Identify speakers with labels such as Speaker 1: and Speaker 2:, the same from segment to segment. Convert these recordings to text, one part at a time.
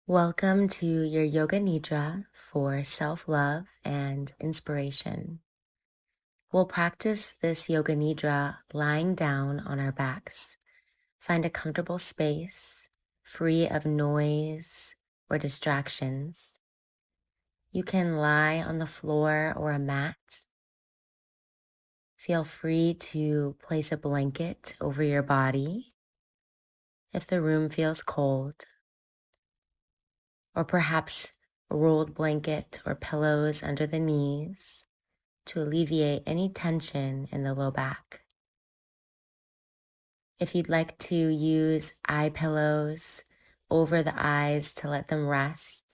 Speaker 1: Welcome to your Yoga Nidra for self-love and inspiration. We'll practice this Yoga Nidra lying down on our backs. Find a comfortable space, free of noise or distractions. You can lie on the floor or a mat. Feel free to place a blanket over your body if the room feels cold, or perhaps a rolled blanket or pillows under the knees to alleviate any tension in the low back. If you'd like to use eye pillows over the eyes to let them rest,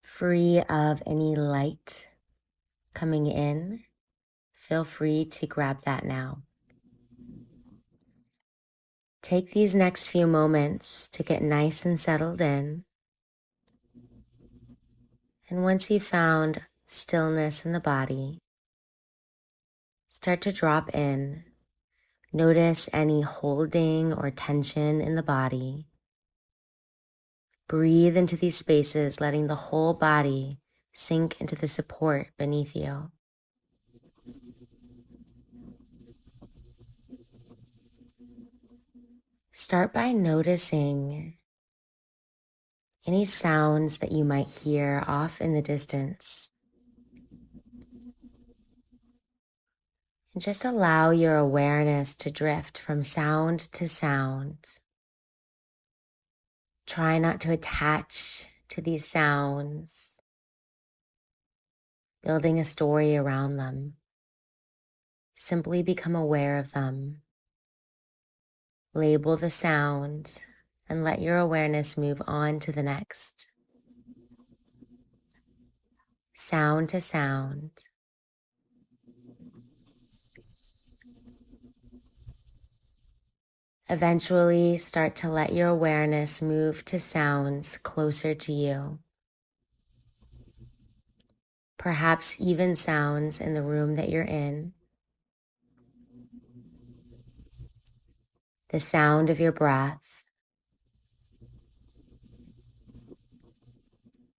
Speaker 1: free of any light coming in, feel free to grab that now. Take these next few moments to get nice and settled in. And once you've found stillness in the body, start to drop in. Notice any holding or tension in the body. Breathe into these spaces, letting the whole body sink into the support beneath you. Start by noticing any sounds that you might hear off in the distance. And just allow your awareness to drift from sound to sound. Try not to attach to these sounds, building a story around them. Simply become aware of them. Label the sound and let your awareness move on to the next. Sound to sound. Eventually, start to let your awareness move to sounds closer to you. Perhaps even sounds in the room that you're in. The sound of your breath.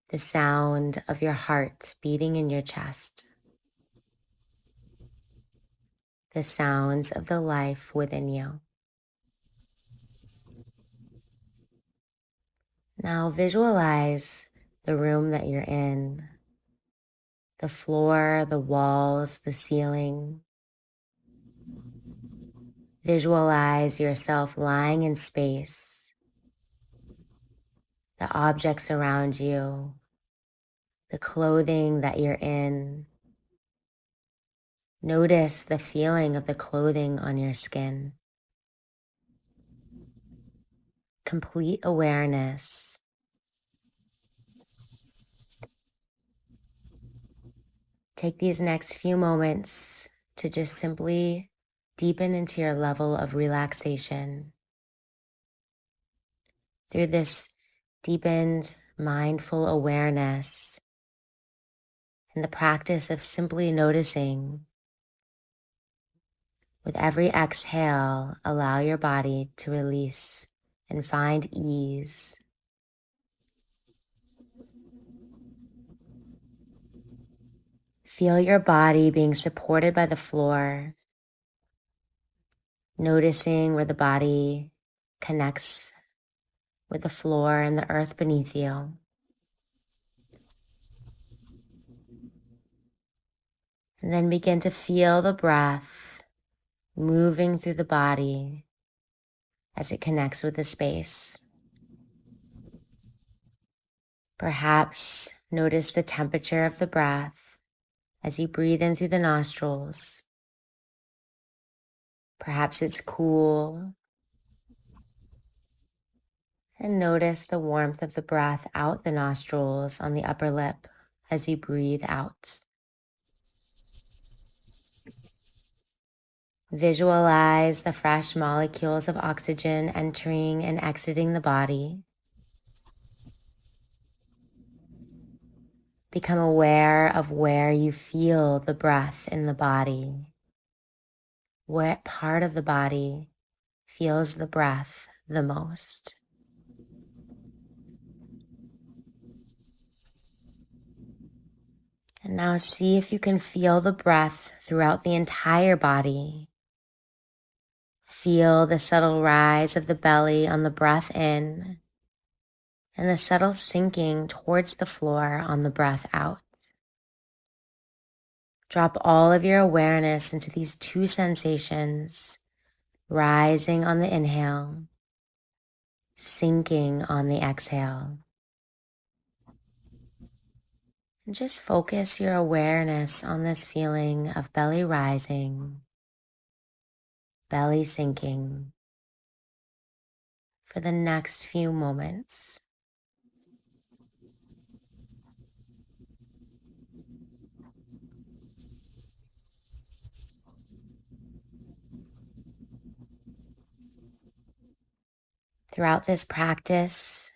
Speaker 1: The sound of your heart beating in your chest. The sounds of the life within you. Now visualize the room that you're in. The floor, the walls, the ceiling. Visualize yourself lying in space, the objects around you, the clothing that you're in. Notice the feeling of the clothing on your skin. Complete awareness. Take these next few moments to just simply deepen into your level of relaxation. Through this deepened mindful awareness and the practice of simply noticing, with every exhale, allow your body to release and find ease. Feel your body being supported by the floor, noticing where the body connects with the floor and the earth beneath you. And then begin to feel the breath moving through the body as it connects with the space. Perhaps notice the temperature of the breath as you breathe in through the nostrils. Perhaps it's cool. And notice the warmth of the breath out the nostrils on the upper lip as you breathe out. Visualize the fresh molecules of oxygen entering and exiting the body. Become aware of where you feel the breath in the body. What part of the body feels the breath the most? And now see if you can feel the breath throughout the entire body. Feel the subtle rise of the belly on the breath in and the subtle sinking towards the floor on the breath out. Drop all of your awareness into these two sensations, rising on the inhale, sinking on the exhale. And just focus your awareness on this feeling of belly rising, belly sinking for the next few moments. Throughout this practice,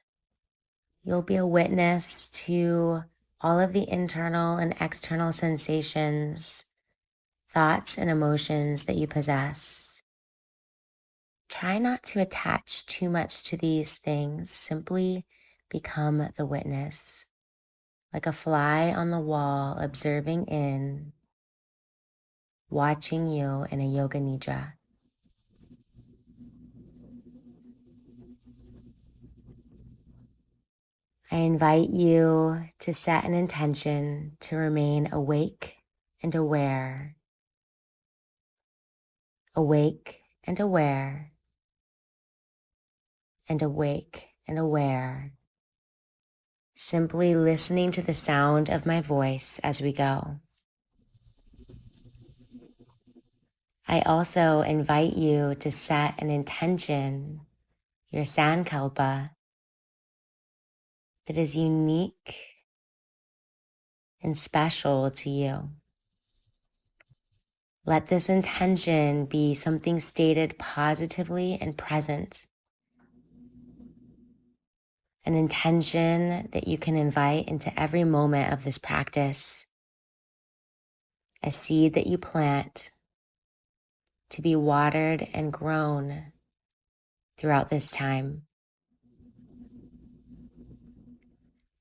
Speaker 1: you'll be a witness to all of the internal and external sensations, thoughts, and emotions that you possess. Try not to attach too much to these things. Simply become the witness, like a fly on the wall, observing in, watching you in a Yoga Nidra. I invite you to set an intention to remain awake and aware, awake and aware, and awake and aware, simply listening to the sound of my voice as we go. I also invite you to set an intention, your Sankalpa, that is unique and special to you. Let this intention be something stated positively and present, an intention that you can invite into every moment of this practice, a seed that you plant to be watered and grown throughout this time.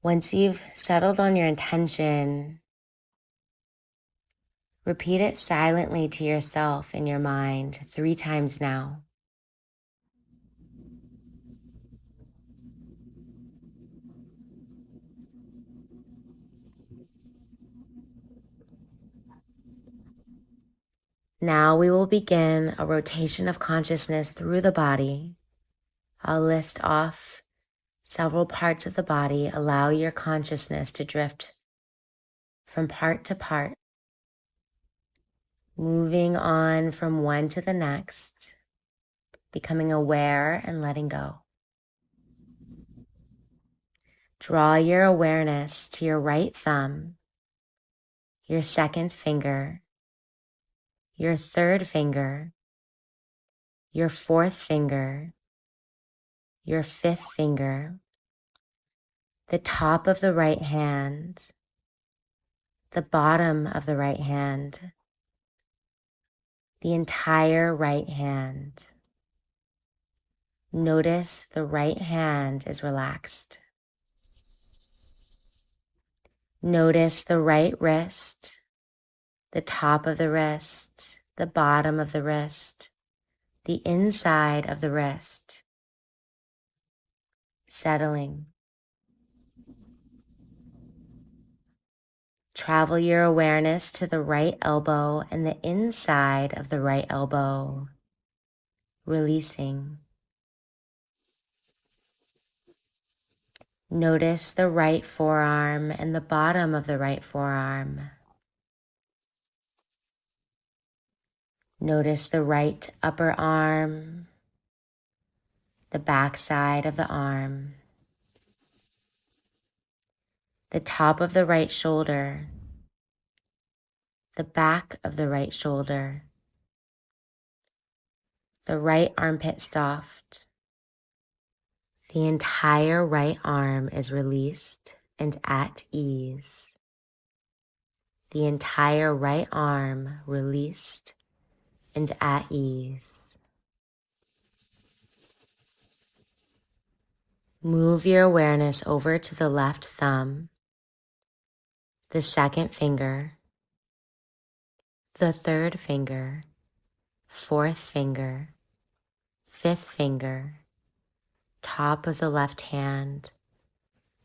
Speaker 1: Once you've settled on your intention, repeat it silently to yourself in your mind 3 times now. Now we will begin a rotation of consciousness through the body. I'll list off several parts of the body. Allow your consciousness to drift from part to part, moving on from one to the next, becoming aware and letting go. Draw your awareness to your right thumb, your second finger, your third finger, your fourth finger, your fifth finger, the top of the right hand, the bottom of the right hand, the entire right hand. Notice the right hand is relaxed. Notice the right wrist, the top of the wrist, the bottom of the wrist, the inside of the wrist, settling. Travel your awareness to the right elbow and the inside of the right elbow, releasing. Notice the right forearm and the bottom of the right forearm. Notice the right upper arm, the back side of the arm, the top of the right shoulder, the back of the right shoulder, the right armpit soft. The entire right arm is released and at ease. The entire right arm released and at ease. Move your awareness over to the left thumb, the second finger, the third finger, fourth finger, fifth finger, top of the left hand,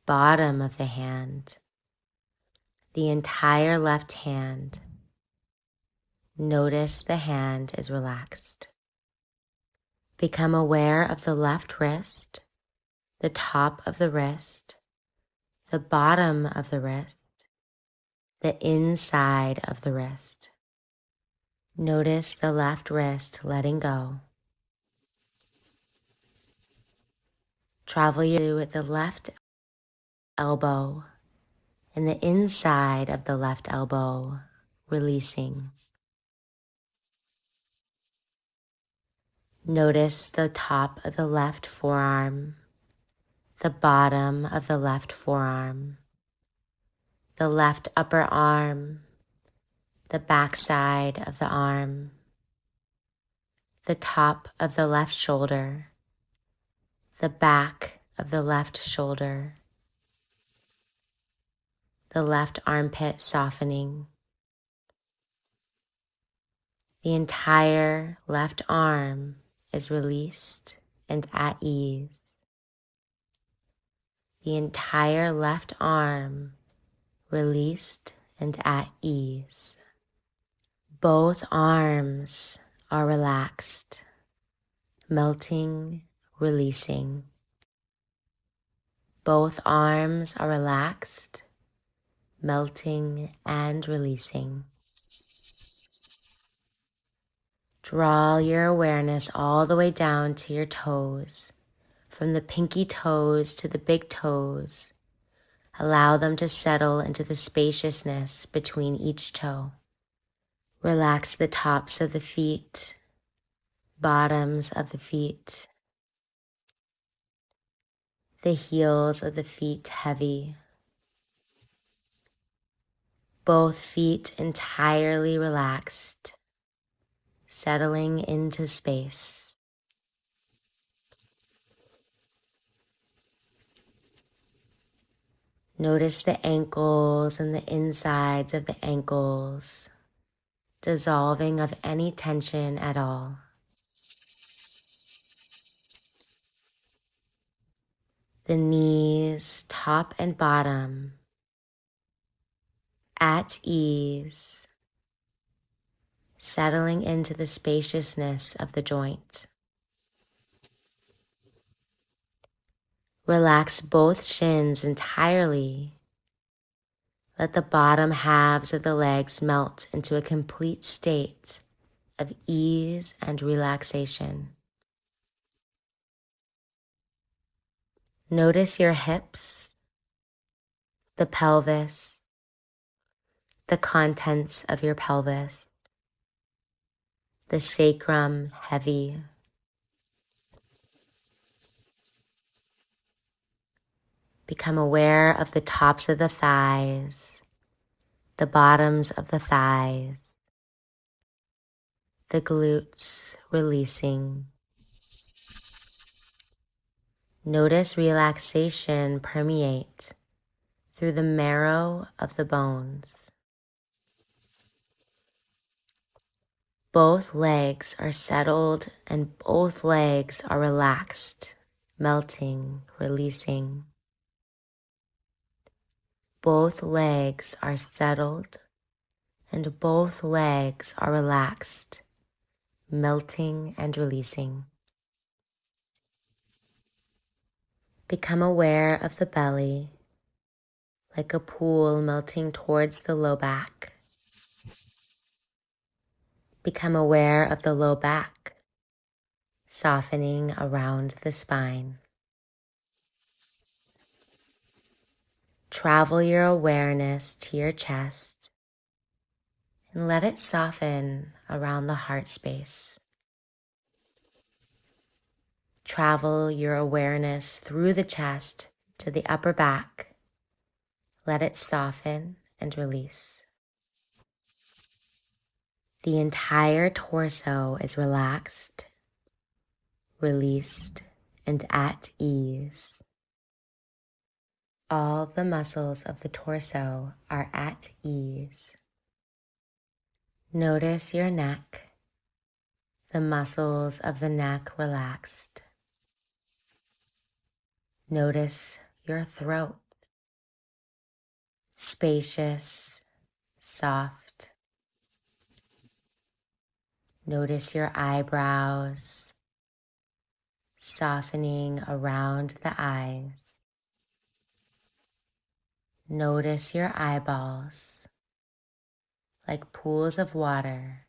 Speaker 1: bottom of the hand, the entire left hand. Notice the hand is relaxed. Become aware of the left wrist, the top of the wrist, the bottom of the wrist, the inside of the wrist. Notice the left wrist letting go. Travel you at the left elbow and the inside of the left elbow, releasing. Notice the top of the left forearm, the bottom of the left forearm, the left upper arm, the back side of the arm, the top of the left shoulder, the back of the left shoulder, the left armpit softening, the entire left arm is released and at ease. The entire left arm released and at ease. Both arms are relaxed, melting, releasing. Both arms are relaxed, melting and releasing. Draw your awareness all the way down to your toes, from the pinky toes to the big toes. Allow them to settle into the spaciousness between each toe. Relax the tops of the feet, bottoms of the feet, the heels of the feet heavy. Both feet entirely relaxed, settling into space. Notice the ankles and the insides of the ankles, dissolving of any tension at all. The knees, top and bottom, at ease, settling into the spaciousness of the joint. Relax both shins entirely. Let the bottom halves of the legs melt into a complete state of ease and relaxation. Notice your hips, the pelvis, the contents of your pelvis, the sacrum heavy. Become aware of the tops of the thighs, the bottoms of the thighs, the glutes releasing. Notice relaxation permeate through the marrow of the bones. Both legs are settled and both legs are relaxed, melting, releasing. Both legs are settled and both legs are relaxed, melting and releasing. Become aware of the belly, like a pool melting towards the low back. Become aware of the low back, softening around the spine. Travel your awareness to your chest and let it soften around the heart space. Travel your awareness through the chest to the upper back. Let it soften and release. The entire torso is relaxed, released, and at ease. All the muscles of the torso are at ease. Notice your neck, the muscles of the neck relaxed. Notice your throat, spacious, soft. Notice your eyebrows, softening around the eyes. Notice your eyeballs, like pools of water,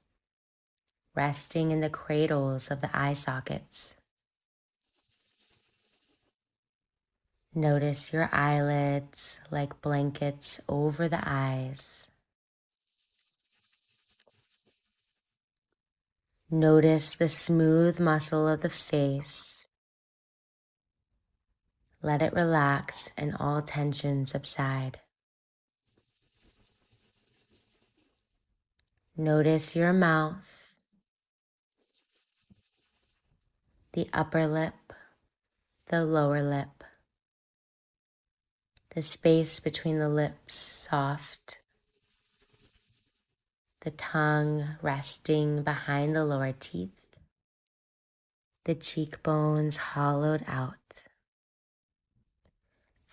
Speaker 1: resting in the cradles of the eye sockets. Notice your eyelids like blankets over the eyes. Notice the smooth muscle of the face. Let it relax and all tension subside. Notice your mouth, the upper lip, the lower lip, the space between the lips soft, the tongue resting behind the lower teeth, the cheekbones hollowed out.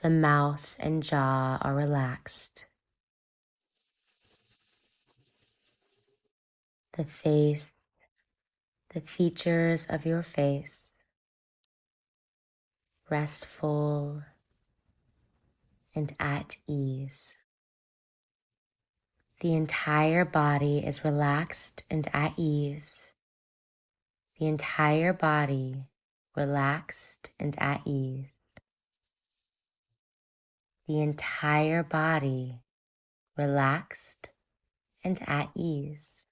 Speaker 1: The mouth and jaw are relaxed. The face, the features of your face, restful and at ease. The entire body is relaxed and at ease. The entire body relaxed and at ease. The entire body relaxed and at ease.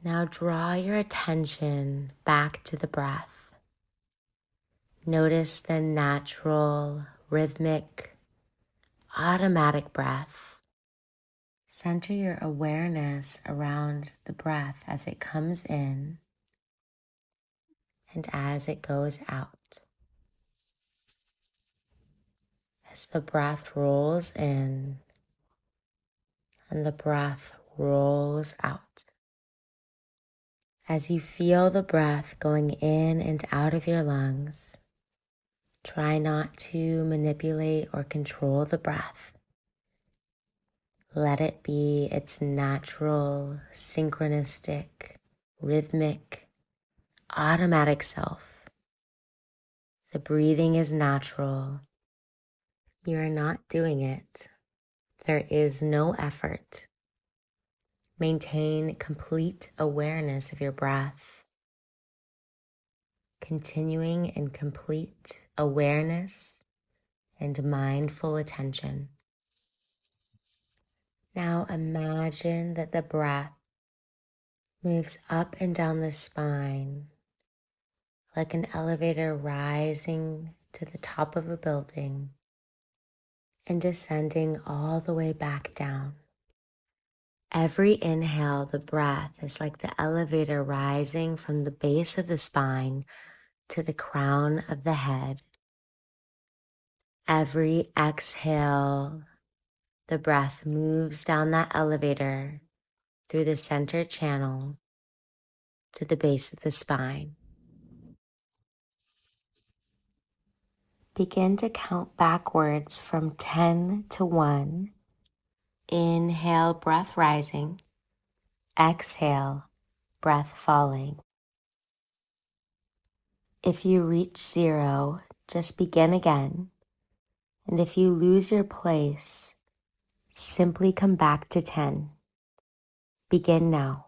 Speaker 1: Now draw your attention back to the breath. Notice the natural, rhythmic, automatic breath. Center your awareness around the breath as it comes in and as it goes out. As the breath rolls in and the breath rolls out. As you feel the breath going in and out of your lungs, try not to manipulate or control the breath. Let it be its natural, synchronistic, rhythmic, automatic self. The breathing is natural. You are not doing it. There is no effort. Maintain complete awareness of your breath. Continuing in complete awareness and mindful attention. Now imagine that the breath moves up and down the spine like an elevator rising to the top of a building and descending all the way back down. Every inhale, the breath is like the elevator rising from the base of the spine to the crown of the head. Every exhale, the breath moves down that elevator through the center channel to the base of the spine. Begin to count backwards from 10 to 1. Inhale, breath rising. Exhale, breath falling. If you reach 0, just begin again. And if you lose your place, simply come back to 10. Begin now.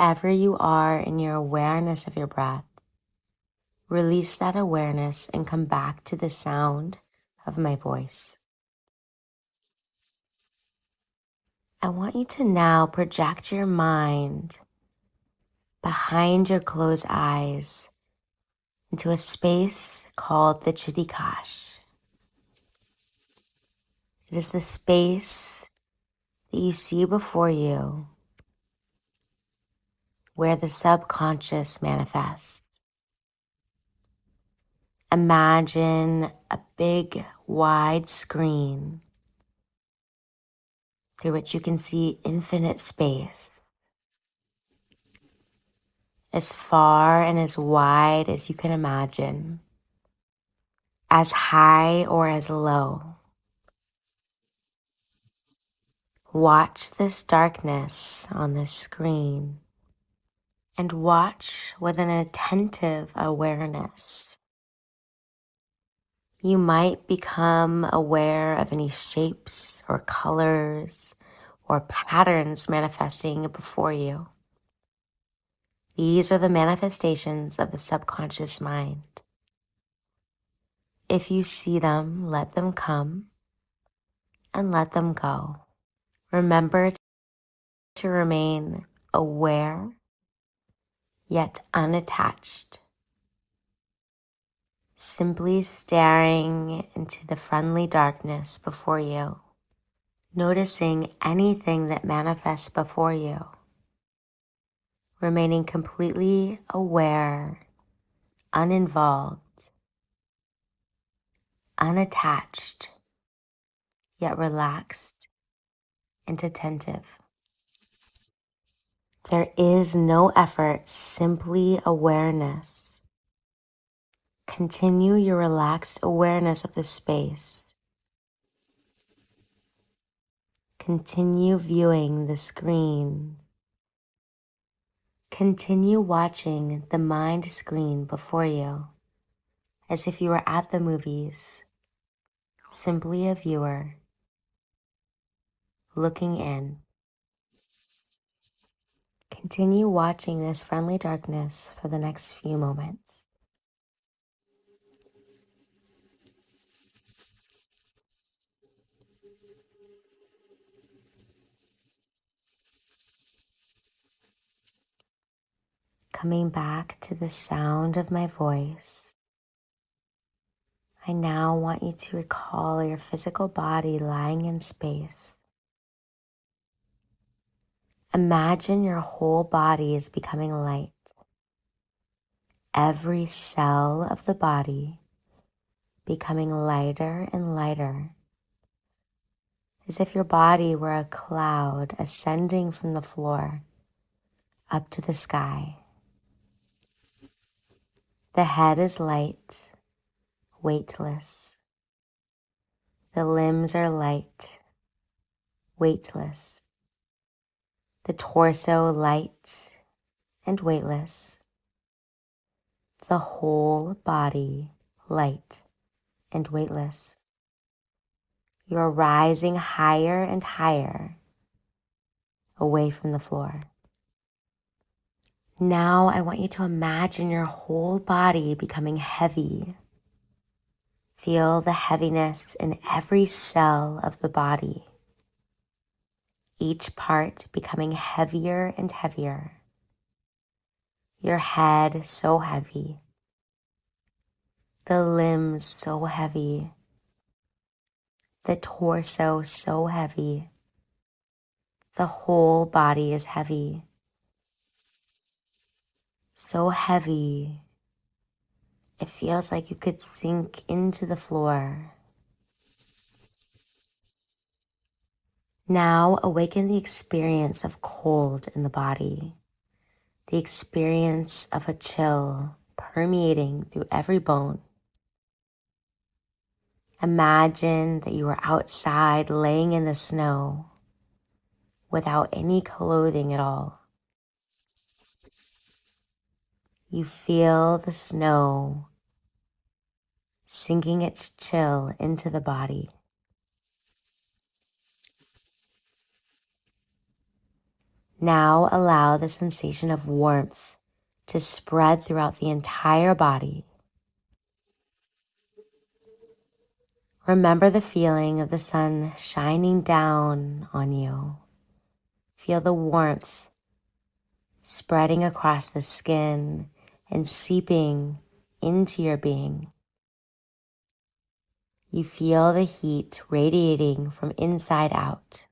Speaker 1: wherever you are in your awareness of your breath, release that awareness and come back to the sound of my voice. I want you to now project your mind behind your closed eyes into a space called the Chittikash. It is the space that you see before you where the subconscious manifests. Imagine a big, wide screen through which you can see infinite space, as far and as wide as you can imagine, as high or as low. Watch this darkness on this screen and watch with an attentive awareness. You might become aware of any shapes or colors or patterns manifesting before you. These are the manifestations of the subconscious mind. If you see them, let them come and let them go. Remember to remain aware yet unattached, simply staring into the friendly darkness before you, noticing anything that manifests before you, remaining completely aware, uninvolved, unattached, yet relaxed and attentive. There is no effort, simply awareness. Continue your relaxed awareness of the space. Continue viewing the screen. Continue watching the mind screen before you as if you were at the movies, simply a viewer looking in. Continue watching this friendly darkness for the next few moments. Coming back to the sound of my voice, I now want you to recall your physical body lying in space. Imagine your whole body is becoming light. Every cell of the body becoming lighter and lighter, as if your body were a cloud ascending from the floor up to the sky. The head is light, weightless. The limbs are light, weightless. The torso light and weightless. The whole body light and weightless. You are rising higher and higher away from the floor. Now I want you to imagine your whole body becoming heavy. Feel the heaviness in every cell of the body. Each part becoming heavier and heavier. Your head so heavy. The limbs so heavy. The torso so heavy. The whole body is heavy. So heavy, it feels like you could sink into the floor. Now awaken the experience of cold in the body, the experience of a chill permeating through every bone. Imagine that you are outside laying in the snow without any clothing at all. You feel the snow sinking its chill into the body. Now allow the sensation of warmth to spread throughout the entire body. Remember the feeling of the sun shining down on you. Feel the warmth spreading across the skin and seeping into your being. You feel the heat radiating from inside out.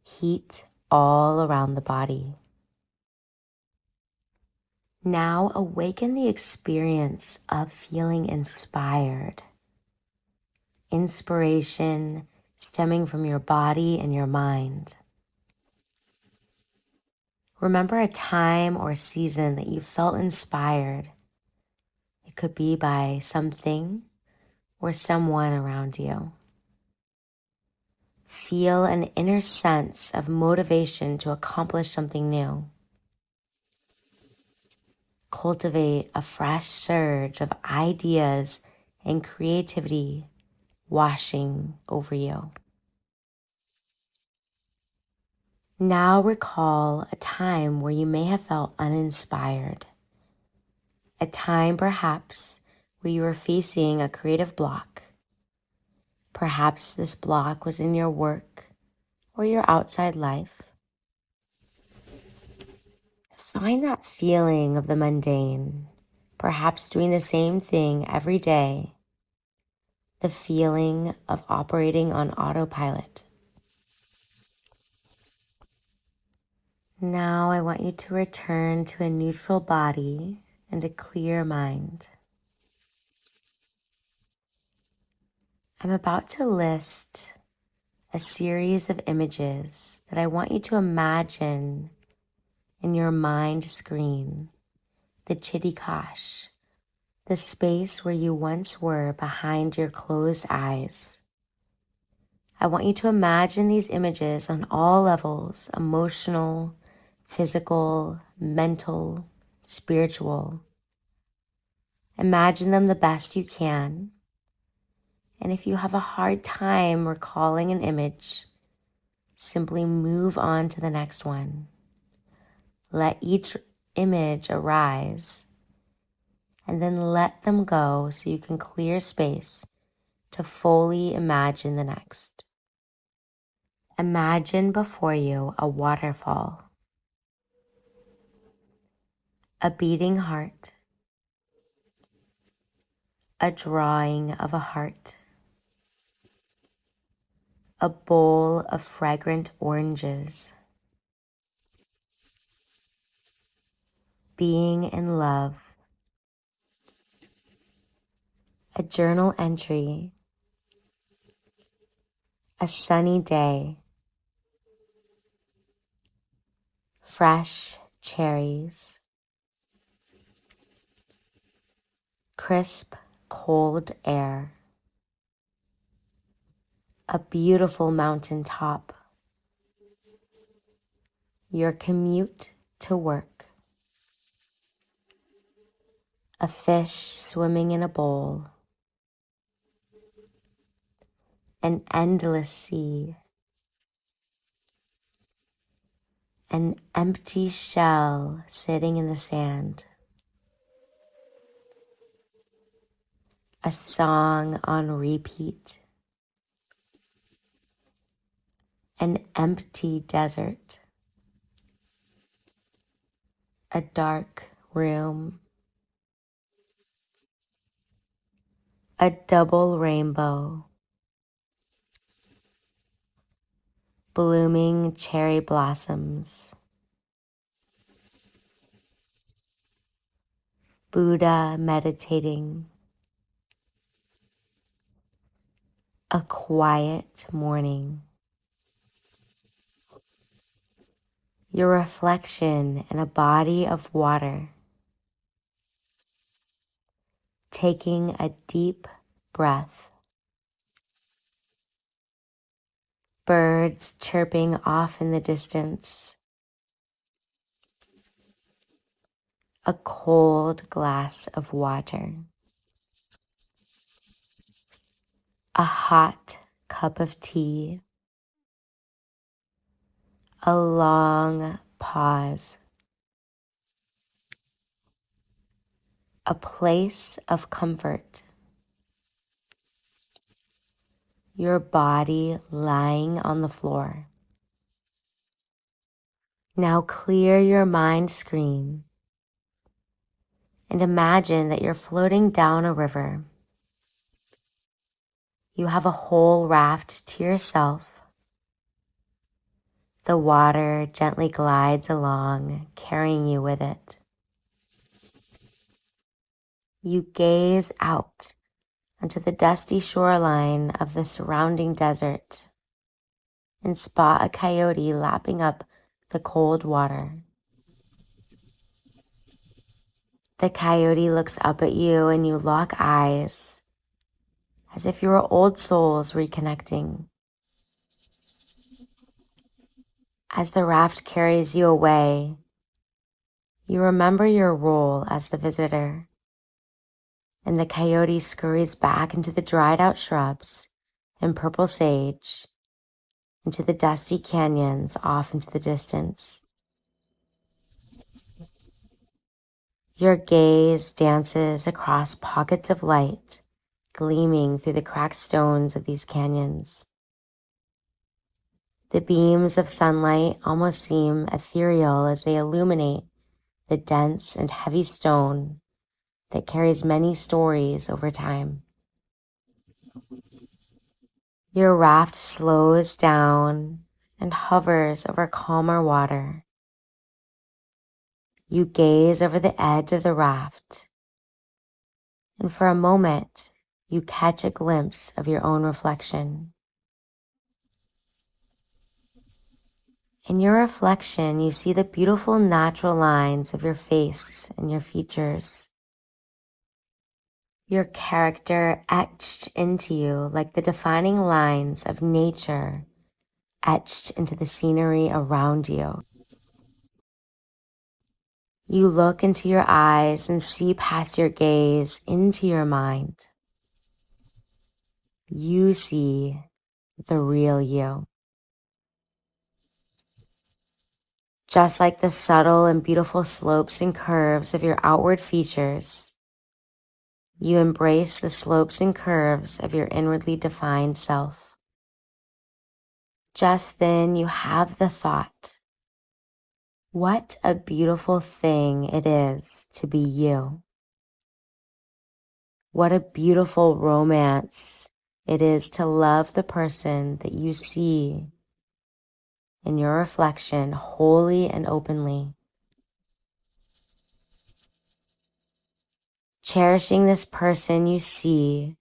Speaker 1: Heat all around the body. Now awaken the experience of feeling inspired. Inspiration stemming from your body and your mind. Remember a time or season that you felt inspired. It could be by something or someone around you. Feel an inner sense of motivation to accomplish something new. Cultivate a fresh surge of ideas and creativity washing over you. Now recall a time where you may have felt uninspired. A time perhaps where you were facing a creative block. Perhaps this block was in your work or your outside life. Find that feeling of the mundane, perhaps doing the same thing every day, the feeling of operating on autopilot. Now I want you to return to a neutral body and a clear mind. I'm about to list a series of images that I want you to imagine in your mind screen, the Chittikash, the space where you once were behind your closed eyes. I want you to imagine these images on all levels: emotional, physical, mental, spiritual. Imagine them the best you can. And if you have a hard time recalling an image, simply move on to the next one. Let each image arise and then let them go so you can clear space to fully imagine the next. Imagine before you a waterfall, a beating heart, a drawing of a heart, a bowl of fragrant oranges, being in love, a journal entry, a sunny day, fresh cherries, crisp, cold air, a beautiful mountain top, your commute to work, a fish swimming in a bowl, an endless sea, an empty shell sitting in the sand, a song on repeat, an empty desert, a dark room, a double rainbow, blooming cherry blossoms, Buddha meditating, a quiet morning, your reflection in a body of water, taking a deep breath, birds chirping off in the distance, a cold glass of water, a hot cup of tea, A long pause. A place of comfort. Your body lying on the floor. Now clear your mind screen and imagine that you're floating down a river. You have a whole raft to yourself. The water gently glides along, carrying you with it. You gaze out onto the dusty shoreline of the surrounding desert and spot a coyote lapping up the cold water. The coyote looks up at you and you lock eyes as if you were old souls reconnecting. As the raft carries you away, you remember your role as the visitor, and the coyote scurries back into the dried out shrubs and purple sage, into the dusty canyons off into the distance. Your gaze dances across pockets of light, gleaming through the cracked stones of these canyons. The beams of sunlight almost seem ethereal as they illuminate the dense and heavy stone that carries many stories over time. Your raft slows down and hovers over calmer water. You gaze over the edge of the raft, and for a moment, you catch a glimpse of your own reflection. In your reflection, you see the beautiful natural lines of your face and your features. Your character etched into you like the defining lines of nature etched into the scenery around you. You look into your eyes and see past your gaze into your mind. You see the real you. Just like the subtle and beautiful slopes and curves of your outward features, you embrace the slopes and curves of your inwardly defined self. Just then you have the thought, what a beautiful thing it is to be you. What a beautiful romance it is to love the person that you see in your reflection wholly and openly. Cherishing this person you see,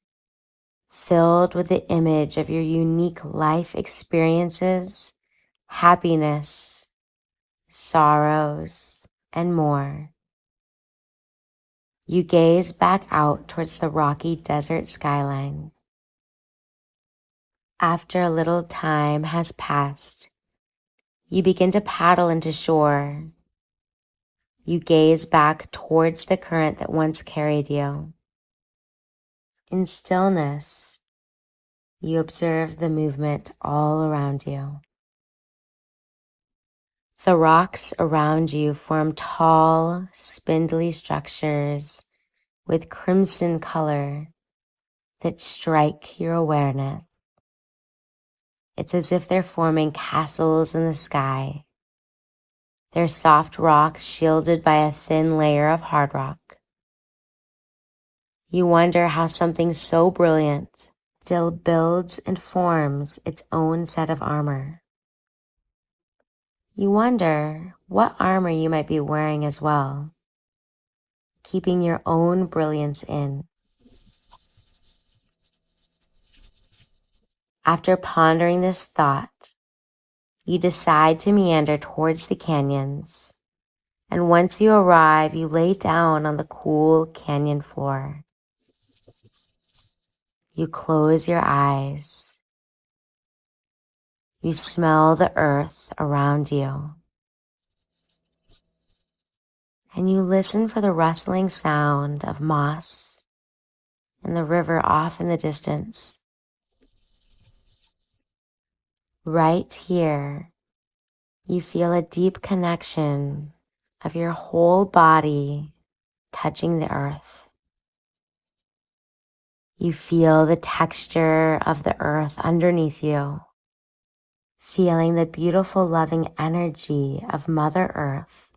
Speaker 1: filled with the image of your unique life experiences, happiness, sorrows, and more. You gaze back out towards the rocky desert skyline. After a little time has passed, you begin to paddle into shore. You gaze back towards the current that once carried you. In stillness, you observe the movement all around you. The rocks around you form tall, spindly structures with crimson color that strike your awareness. It's as if they're forming castles in the sky. They're soft rock shielded by a thin layer of hard rock. You wonder how something so brilliant still builds and forms its own set of armor. You wonder what armor you might be wearing as well, keeping your own brilliance in. After pondering this thought, you decide to meander towards the canyons, and once you arrive, you lay down on the cool canyon floor. You close your eyes. You smell the earth around you, and you listen for the rustling sound of moss and the river off in the distance. Right here, You feel a deep connection of your whole body touching the earth. You feel the texture of the earth underneath you, feeling the beautiful loving energy of Mother Earth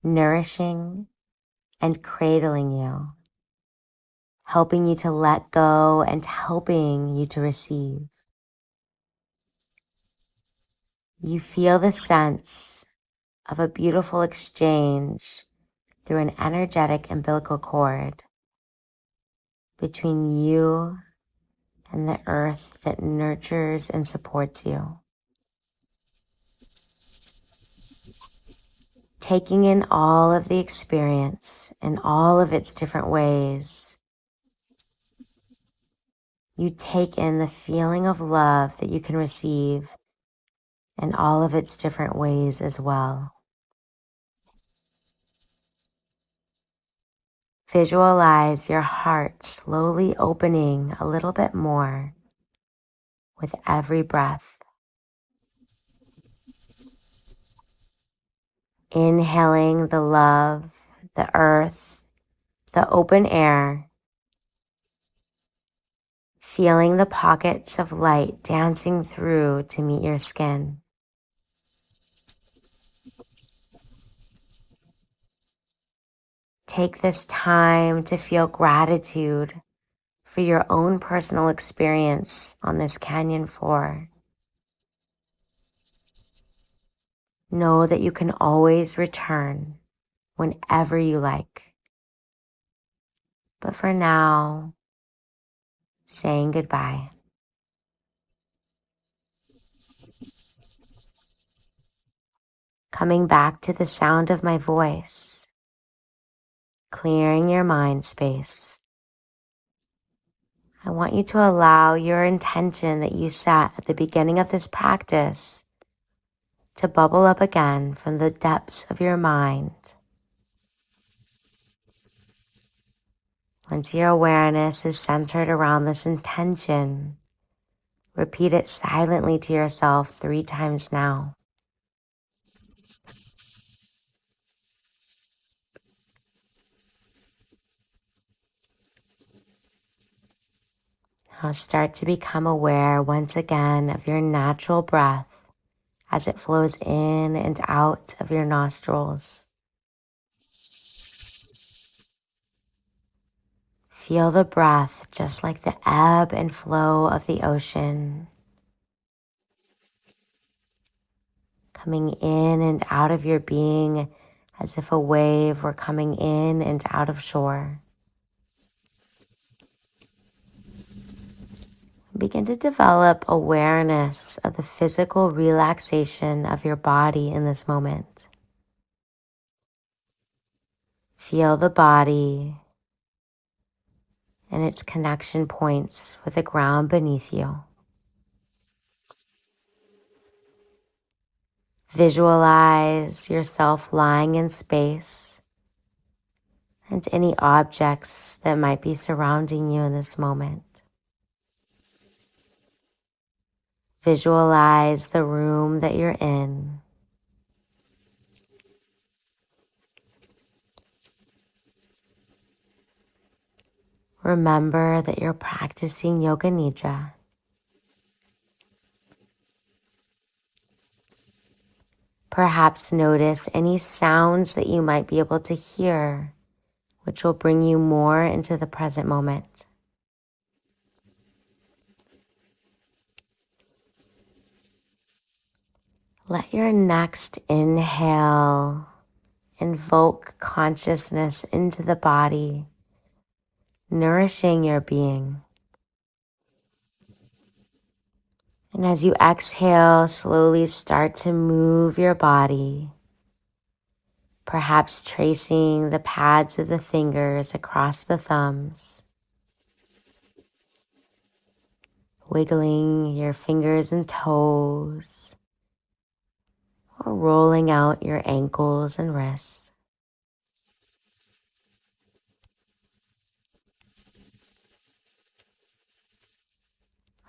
Speaker 1: nourishing and cradling you, helping you to let go and helping you to receive. You feel the sense of a beautiful exchange through an energetic umbilical cord between you and the earth that nurtures and supports you. Taking in all of the experience in all of its different ways, you take in the feeling of love that you can receive in all of its different ways as well. Visualize your heart slowly opening a little bit more with every breath. Inhaling the love, the earth, the open air, feeling the pockets of light dancing through to meet your skin. Take this time to feel gratitude for your own personal experience on this canyon floor. Know that you can always return whenever you like. But for now, saying goodbye. Coming back to the sound of my voice, clearing your mind space. I want you to allow your intention that you set at the beginning of this practice to bubble up again from the depths of your mind. Once your awareness is centered around this intention, repeat it silently to yourself 3 times now. Now start to become aware once again of your natural breath as it flows in and out of your nostrils. Feel the breath just like the ebb and flow of the ocean, coming in and out of your being as if a wave were coming in and out of shore. Begin to develop awareness of the physical relaxation of your body in this moment. Feel the body and its connection points with the ground beneath you. Visualize yourself lying in space and any objects that might be surrounding you in this moment. Visualize the room that you're in. Remember that you're practicing Yoga Nidra. Perhaps notice any sounds that you might be able to hear, which will bring you more into the present moment. Let your next inhale invoke consciousness into the body, nourishing your being. And as you exhale, slowly start to move your body, perhaps tracing the pads of the fingers across the thumbs, wiggling your fingers and toes, or rolling out your ankles and wrists.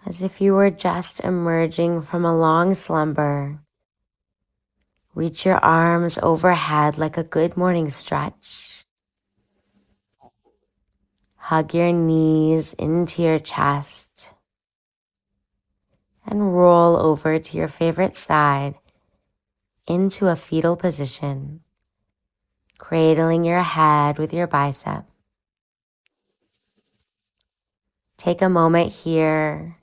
Speaker 1: As if you were just emerging from a long slumber, Reach your arms overhead like a good morning stretch. Hug your knees into your chest and roll over to your favorite side into a fetal position, cradling your head with your bicep. Take a moment here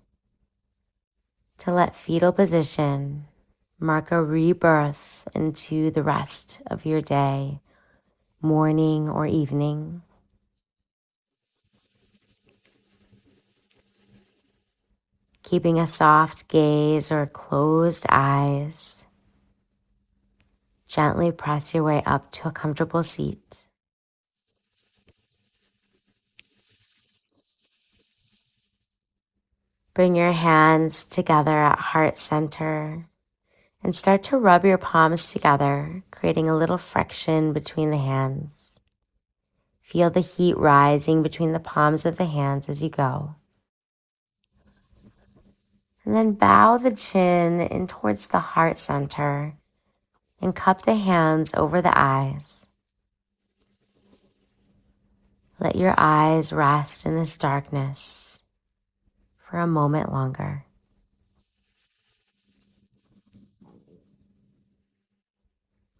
Speaker 1: to let fetal position mark a rebirth into the rest of your day, morning or evening. Keeping a soft gaze or closed eyes, gently press your way up to a comfortable seat. Bring your hands together at heart center and start to rub your palms together, creating a little friction between the hands. Feel the heat rising between the palms of the hands as you go. And then bow the chin in towards the heart center and cup the hands over the eyes. Let your eyes rest in this darkness for a moment longer.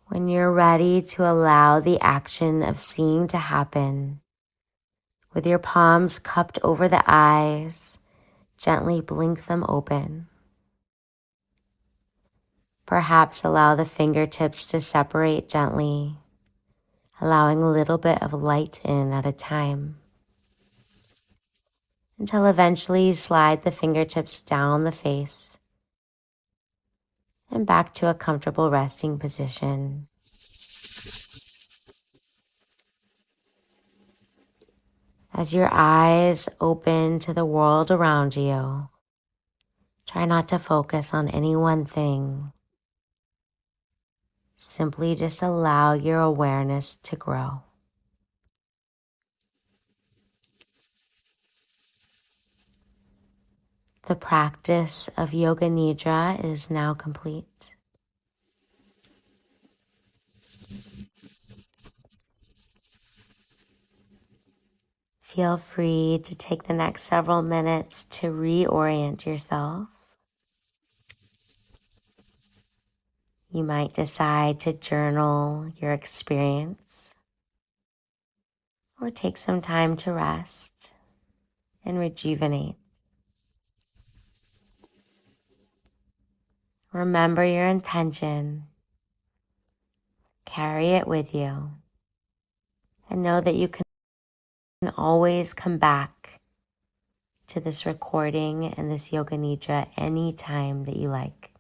Speaker 1: When you're ready to allow the action of seeing to happen, with your palms cupped over the eyes, gently blink them open. Perhaps allow the fingertips to separate gently, allowing a little bit of light in at a time, until eventually you slide the fingertips down the face and back to a comfortable resting position. As your eyes open to the world around you, try not to focus on any one thing. Simply just allow your awareness to grow. The practice of Yoga Nidra is now complete. Feel free to take the next several minutes to reorient yourself. You might decide to journal your experience or take some time to rest and rejuvenate. Remember your intention, carry it with you, and know that you can always come back to this recording and this Yoga Nidra anytime that you like.